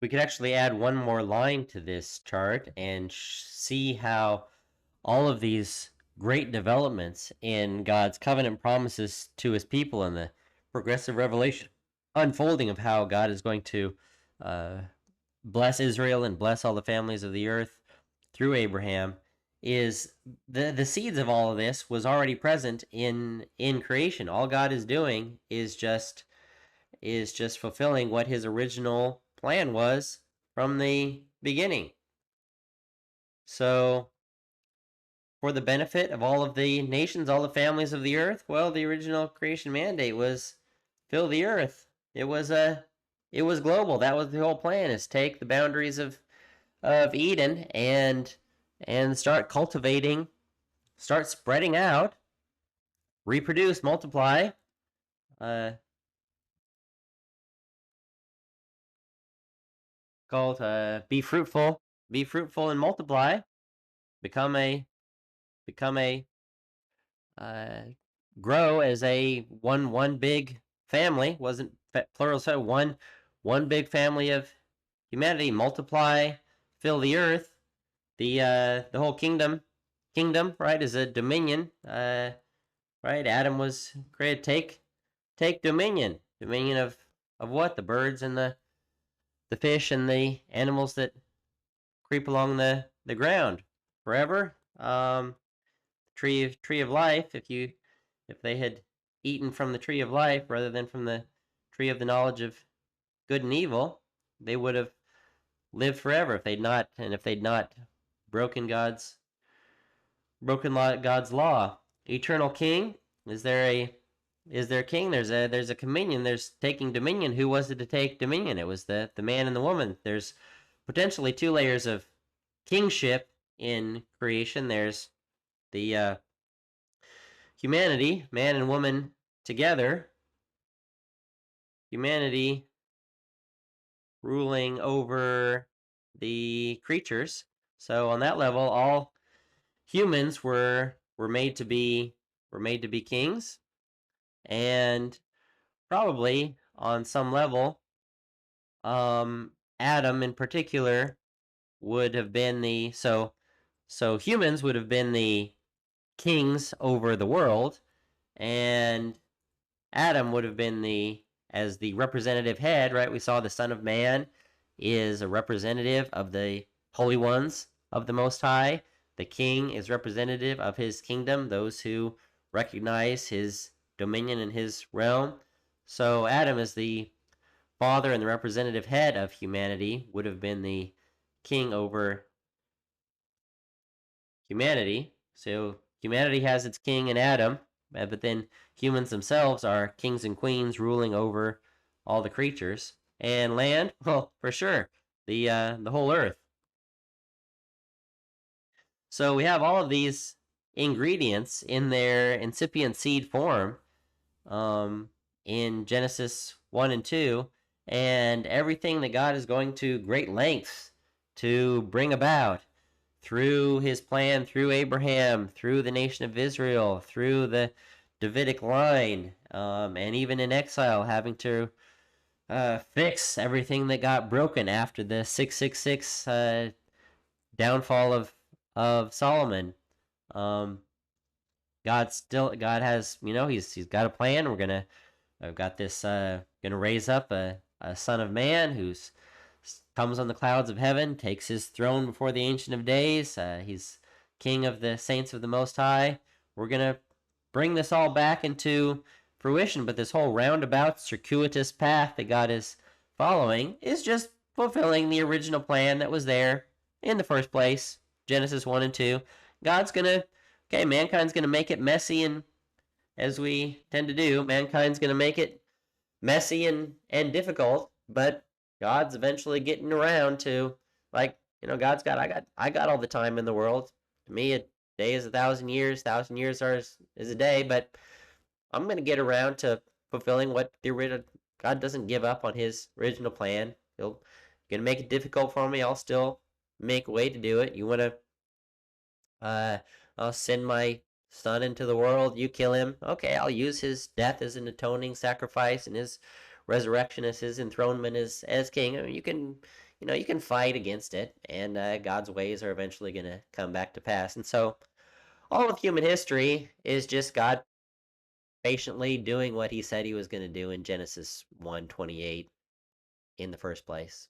We could actually add one more line to this chart and see how all of these great developments in God's covenant promises to his people and the progressive revelation unfolding of how God is going to uh, bless Israel and bless all the families of the earth through Abraham is the seeds of all of this was already present in creation. All God is doing is just fulfilling what his original plan was from the beginning. So, for the benefit of all of the nations, all the families of the earth, well, the original creation mandate was fill the earth. It was global. That was the whole plan: is take the boundaries of Eden and start cultivating, start spreading out, reproduce, multiply. Called be fruitful and multiply. Become a become a uh, grow as a one big family. Wasn't plural, so one big family of humanity. Multiply, fill the earth. The whole kingdom, right, is a dominion. Right, Adam was created. Take dominion of what? The birds and the fish and the animals that creep along the ground forever. Tree of life. If they had eaten from the tree of life rather than from the tree of the knowledge of good and evil, they would have lived forever if they'd not broken God's law. Eternal King. Is there a king? There's a communion. There's taking dominion. Who was it to take dominion? It was the man and the woman. There's potentially two layers of kingship in creation. There's the humanity, man and woman together. Humanity ruling over the creatures. So on that level, all humans were made to be kings, and probably on some level, Adam in particular would have been so humans would have been the kings over the world, and Adam would have been as the representative head, right? We saw the Son of Man is a representative of the holy ones of the Most High. The king is representative of his kingdom, those who recognize his dominion and his realm. So Adam is the father and the representative head of humanity, would have been the king over humanity. So humanity has its king in Adam, but then humans themselves are kings and queens ruling over all the creatures. And land, well, for sure, the whole earth. So we have all of these ingredients in their incipient seed form in Genesis 1 and 2, and everything that God is going to great lengths to bring about through his plan, through Abraham, through the nation of Israel, through the Davidic line, and even in exile, having to fix everything that got broken after the 666 downfall of Solomon. Um, God has, he's got a plan. I've got this gonna raise up a son of man who's comes on the clouds of heaven, takes his throne before the Ancient of Days. He's king of the saints of the Most High. We're gonna bring this all back into fruition, but this whole roundabout, circuitous path that God is following is just fulfilling the original plan that was there in the first place. Genesis 1 and 2. Mankind's gonna make it messy, and as we tend to do, mankind's gonna make it messy and difficult, but God's eventually getting around to, God's got I got all the time in the world. To me, a day is 1,000 years. 1,000 years is a day, but I'm gonna get around to fulfilling what the original God doesn't give up on his original plan. He'll gonna make it difficult for me. I'll still make a way to do it. You wanna I'll send my son into the world, you kill him. Okay, I'll use his death as an atoning sacrifice and his resurrection as his enthronement as king. I mean, you can fight against it, and God's ways are eventually going to come back to pass. And so, all of human history is just God patiently doing what He said He was going to do in Genesis 1:28 in the first place.